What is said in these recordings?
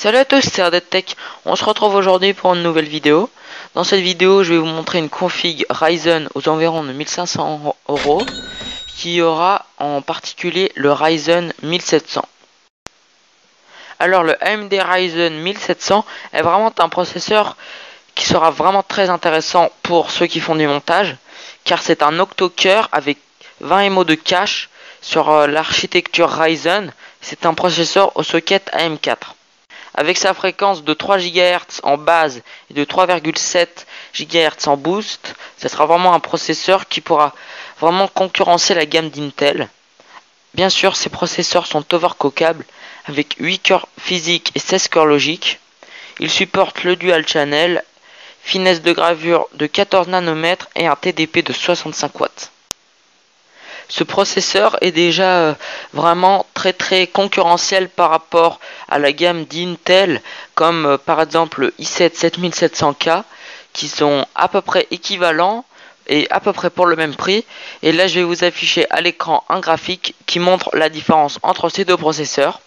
Salut à tous, c'est RDTech. On se retrouve aujourd'hui pour une nouvelle vidéo. Dans cette vidéo, je vais vous montrer une config Ryzen aux environs de 1500 € qui aura en particulier le Ryzen 1700. Alors le AMD Ryzen 1700 est vraiment un processeur qui sera vraiment très intéressant pour ceux qui font du montage, car c'est un octo-cœur avec 20 MO de cache sur l'architecture Ryzen. C'est un processeur au socket AM4. Avec sa fréquence de 3 GHz en base et de 3,7 GHz en boost, ce sera vraiment un processeur qui pourra vraiment concurrencer la gamme d'Intel. Bien sûr, ces processeurs sont overclockables avec 8 cœurs physiques et 16 cœurs logiques. Ils supportent le dual channel, finesse de gravure de 14 nanomètres et un TDP de 65 watts. Ce processeur est déjà vraiment très concurrentiel par rapport à la gamme d'Intel, comme par exemple le i7 7700K, qui sont à peu près équivalents et à peu près pour le même prix. Et là, je vais vous afficher à l'écran un graphique qui montre la différence entre ces deux processeurs.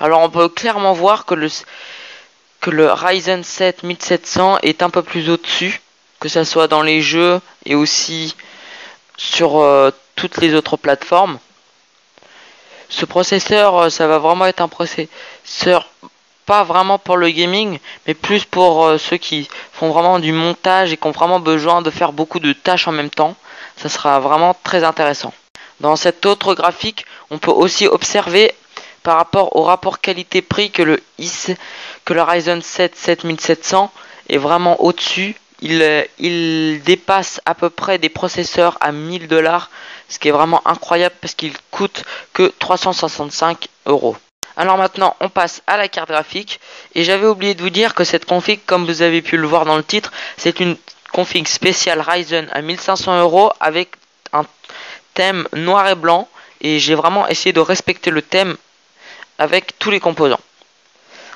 Alors, on peut clairement voir que le Ryzen 7 1700 est un peu plus au-dessus, que ce soit dans les jeux et aussi sur toutes les autres plateformes. Ce processeur, ça va vraiment être un processeur pas vraiment pour le gaming, mais plus pour ceux qui font vraiment du montage et qui ont vraiment besoin de faire beaucoup de tâches en même temps. Ça sera vraiment très intéressant. Dans cet autre graphique, on peut aussi observer par rapport au rapport qualité-prix que le Ryzen 7 7700 est vraiment au-dessus. Il dépasse à peu près des processeurs à 1000 $, ce qui est vraiment incroyable parce qu'il coûte que 365 €. Alors maintenant, on passe à la carte graphique. Et j'avais oublié de vous dire que cette config, comme vous avez pu le voir dans le titre, c'est une config spéciale Ryzen à 1500 € avec un thème noir et blanc. Et j'ai vraiment essayé de respecter le thème avec tous les composants.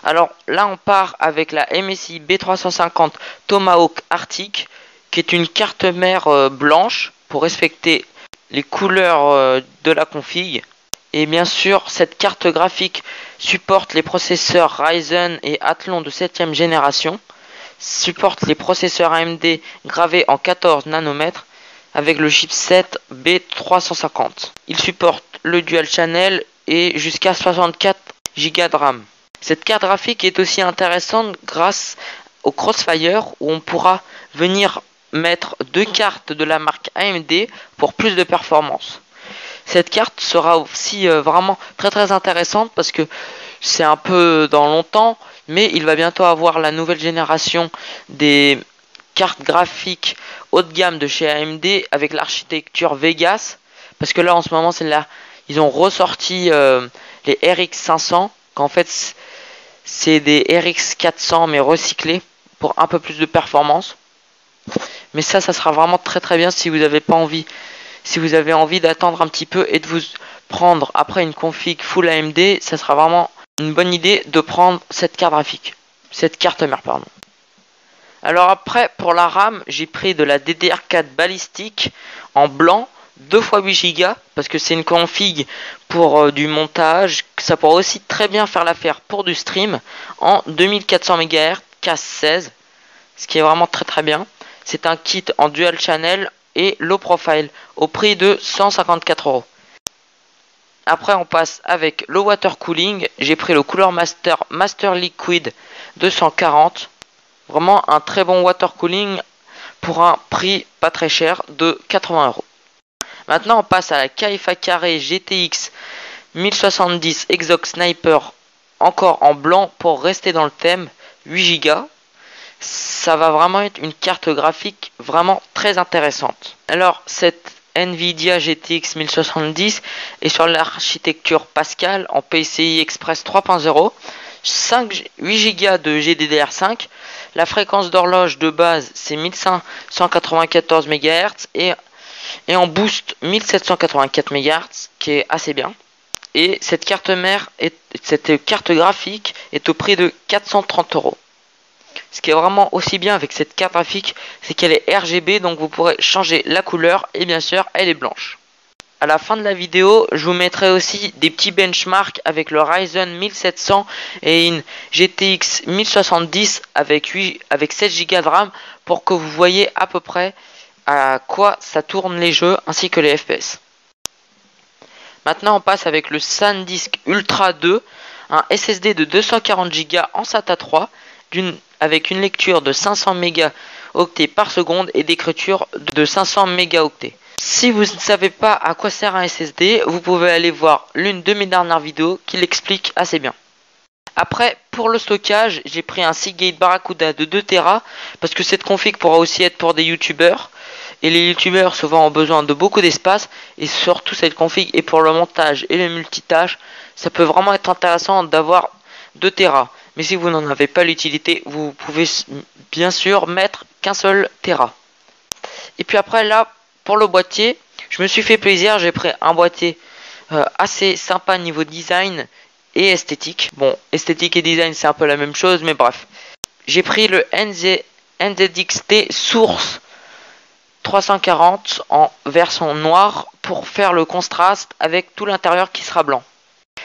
Alors là, on part avec la MSI B350 Tomahawk Arctic, qui est une carte mère blanche pour respecter les couleurs de la config. Et bien sûr, cette carte graphique supporte les processeurs Ryzen et Athlon de 7ème génération, supporte les processeurs AMD gravés en 14 nanomètres avec le chipset B350. Il supporte le dual channel et jusqu'à 64 Go de RAM. Cette carte graphique est aussi intéressante grâce au Crossfire, où on pourra venir mettre deux cartes de la marque AMD pour plus de performance. Cette carte sera aussi vraiment très intéressante parce que c'est un peu dans longtemps, mais il va bientôt avoir la nouvelle génération des cartes graphiques haut de gamme de chez AMD avec l'architecture Vegas, parce que là en ce moment ils ont ressorti les RX 500, qu'en fait c'est des RX 400 mais recyclés pour un peu plus de performance. Mais ça sera vraiment très bien si vous avez pas envie, si vous avez envie d'attendre un petit peu et de vous prendre après une config full AMD, ça sera vraiment une bonne idée de prendre cette carte graphique, cette carte mère pardon. Alors après, pour la RAM, j'ai pris de la DDR4 balistique en blanc 2 x 8 Go parce que c'est une config pour du montage. Ça pourra aussi très bien faire l'affaire pour du stream en 2400 MHz casse 16, ce qui est vraiment très bien. C'est un kit en dual channel et low profile au prix de 154 €. Après on passe avec le water cooling. J'ai pris le Cooler Master Liquid 240. Vraiment un très bon water cooling pour un prix pas très cher de 80 €. Maintenant on passe à la KFA Carré GTX 1070 Exox Sniper, encore en blanc pour rester dans le thème, 8 Go. Ça va vraiment être une carte graphique vraiment très intéressante. Alors cette Nvidia GTX 1070 est sur l'architecture Pascal en PCI Express 3.0, 8 Go de GDDR5. La fréquence d'horloge de base c'est 1594 MHz et en boost 1784 MHz, qui est assez bien. Et cette carte graphique est au prix de 430 €. Ce qui est vraiment aussi bien avec cette carte graphique, c'est qu'elle est RGB, donc vous pourrez changer la couleur et bien sûr elle est blanche. à la fin de la vidéo, je vous mettrai aussi des petits benchmarks avec le Ryzen 1700 et une GTX 1070 avec 16 Go de RAM pour que vous voyez à peu près à quoi ça tourne les jeux ainsi que les FPS. Maintenant on passe avec le SanDisk Ultra 2, un SSD de 240 Go en SATA 3 avec une lecture de 500 mégaoctets par seconde et d'écriture de 500 mégaoctets. Si vous ne savez pas à quoi sert un SSD, vous pouvez aller voir l'une de mes dernières vidéos qui l'explique assez bien. Après, pour le stockage, j'ai pris un Seagate Barracuda de 2 Tera parce que cette config pourra aussi être pour des youtubeurs. Et les youtubeurs souvent ont besoin de beaucoup d'espace et surtout cette config est pour le montage et le multitâche. Ça peut vraiment être intéressant d'avoir 2 Tera. Mais si vous n'en avez pas l'utilité, vous pouvez bien sûr mettre qu'un seul Tera. Et puis après là, pour le boîtier, je me suis fait plaisir, j'ai pris un boîtier assez sympa niveau design et esthétique. Bon, esthétique et design c'est un peu la même chose, mais bref. J'ai pris le NZXT Source 340 en version noire pour faire le contraste avec tout l'intérieur qui sera blanc.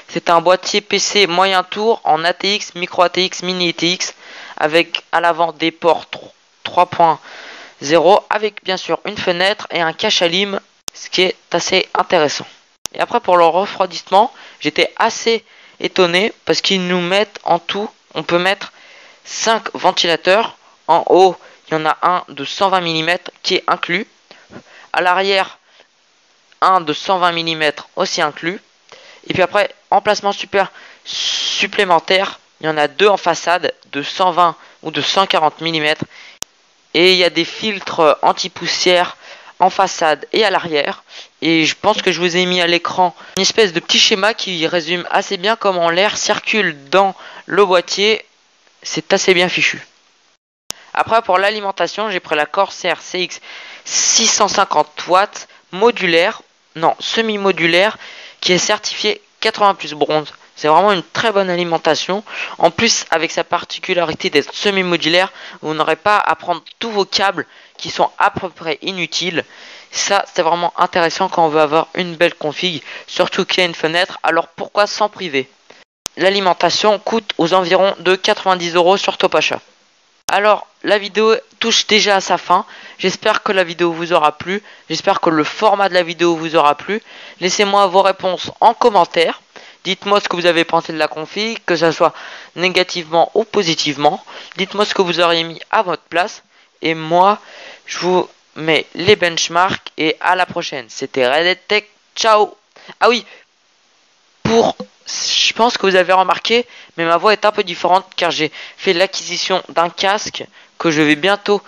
C'est un boîtier PC moyen tour en ATX, micro ATX, mini ATX avec à l'avant des ports 3.0 avec bien sûr une fenêtre et un cache à lime, ce qui est assez intéressant. Et après pour le refroidissement, j'étais assez étonné parce qu'ils nous mettent en tout, on peut mettre 5 ventilateurs. En haut, il y en a un de 120 mm qui est inclus. À l'arrière, un de 120 mm aussi inclus. Et puis après, emplacement supplémentaire, il y en a 2 en façade de 120 ou de 140 mm. Et il y a des filtres anti-poussière en façade et à l'arrière. Et je pense que je vous ai mis à l'écran une espèce de petit schéma qui résume assez bien comment l'air circule dans le boîtier. C'est assez bien fichu. Après pour l'alimentation, j'ai pris la Corsair CX 650 watts modulaire, non semi-modulaire, qui est certifié 80+ bronze. C'est vraiment une très bonne alimentation. En plus, avec sa particularité d'être semi-modulaire, vous n'aurez pas à prendre tous vos câbles qui sont à peu près inutiles. Ça, c'est vraiment intéressant quand on veut avoir une belle config, surtout qu'il y a une fenêtre. Alors pourquoi s'en priver? L'alimentation coûte aux environs de 90 € sur Topachat. Alors, la vidéo touche déjà à sa fin. J'espère que la vidéo vous aura plu. J'espère que le format de la vidéo vous aura plu. Laissez-moi vos réponses en commentaire. Dites-moi ce que vous avez pensé de la config, que ce soit négativement ou positivement. Dites-moi ce que vous auriez mis à votre place. Et moi, je vous mets les benchmarks et à la prochaine. C'était Red Tech. Ciao. Ah oui, je pense que vous avez remarqué, mais ma voix est un peu différente car j'ai fait l'acquisition d'un casque que je vais bientôt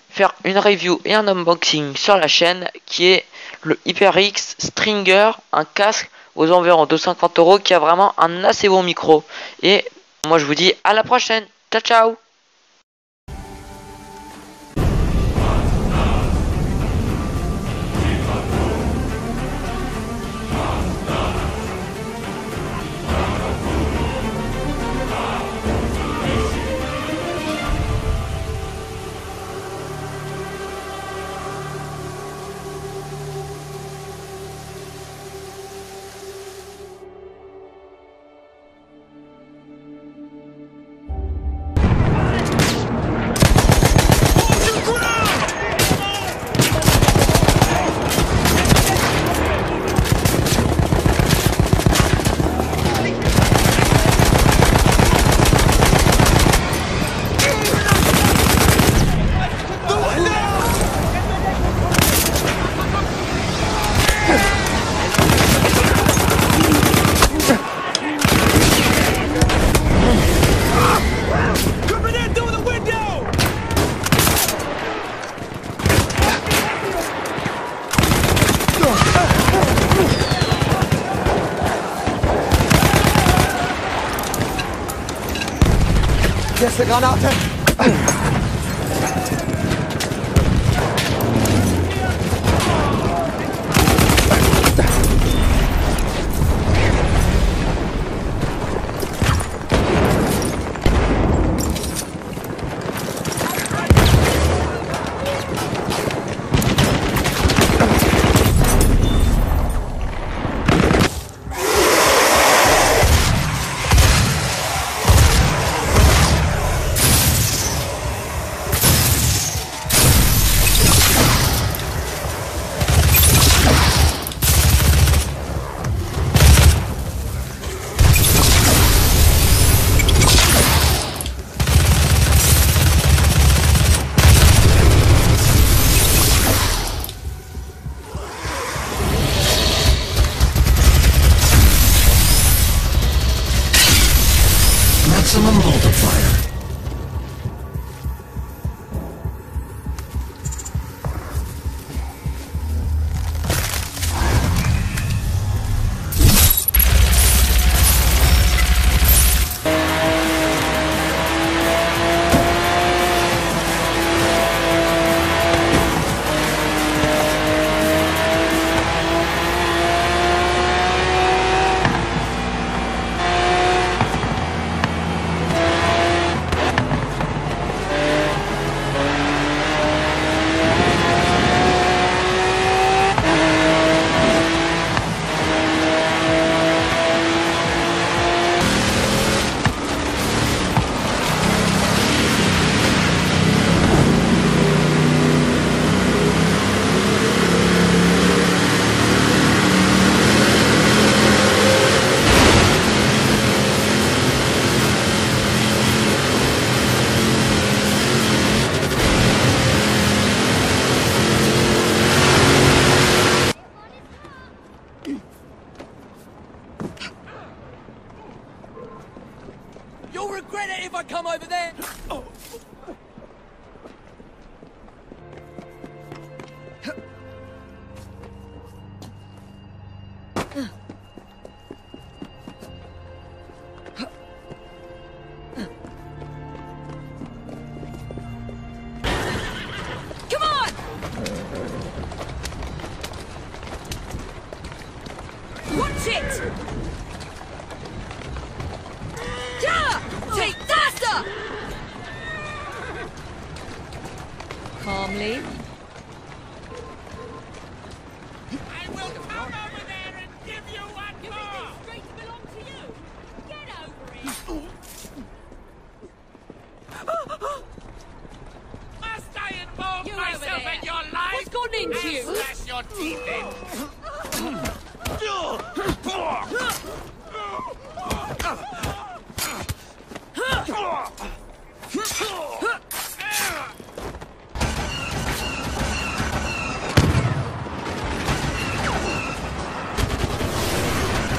faire une review et un unboxing sur la chaîne, qui est le HyperX Stringer, un casque aux environs de 50 € qui a vraiment un assez bon micro. Et moi je vous dis à la prochaine. Ciao ciao. Letzte Granate! Watch it! Yeah! Take faster! Calmly. I will come over there and give you one more! Streets belong to you! Get over it! Must I involve You over myself there. in your life? What's gone into And you? slash your teeth in!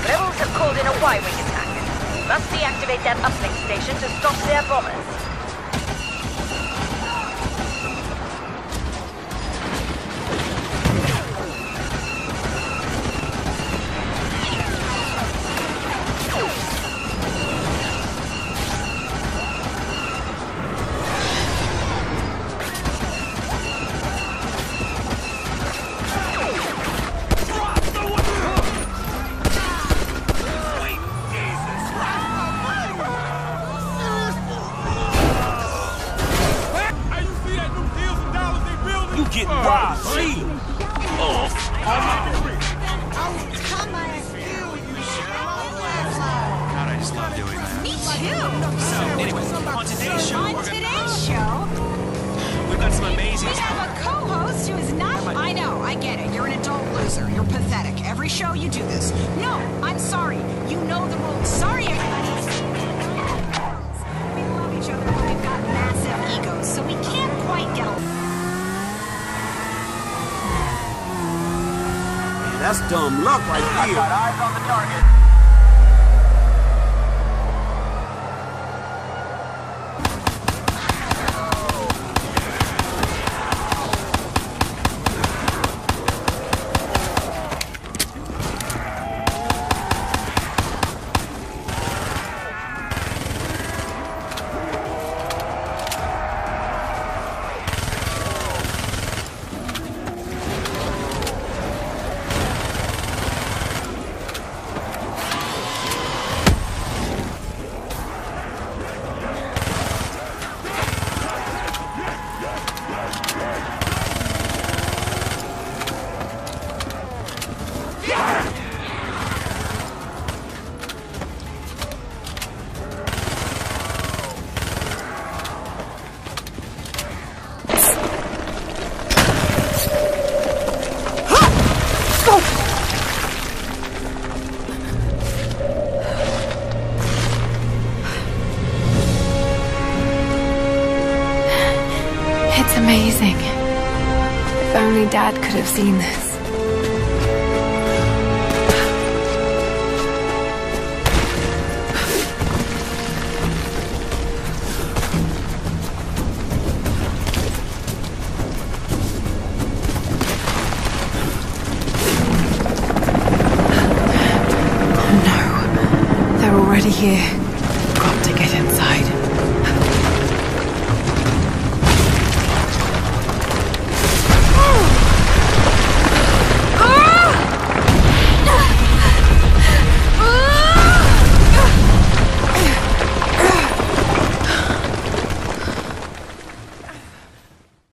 Rebels have called in a Y-wing attack. Must deactivate that uplink station to stop their bombers. Get robbed, see? God, I just love doing that. Me too. So, anyway, on today's show, On today's show, we've got some amazing we have a co-host who is not. I know, I get it. You're an adult loser. You're pathetic. Every show you do this. No, I'm sorry. You know the rules. Sorry, everybody. We love each other, but we've got massive egos, so we can't quite get along. That's dumb luck right here. Eyes on the target. It's amazing. If only Dad could have seen this. No, they're already here.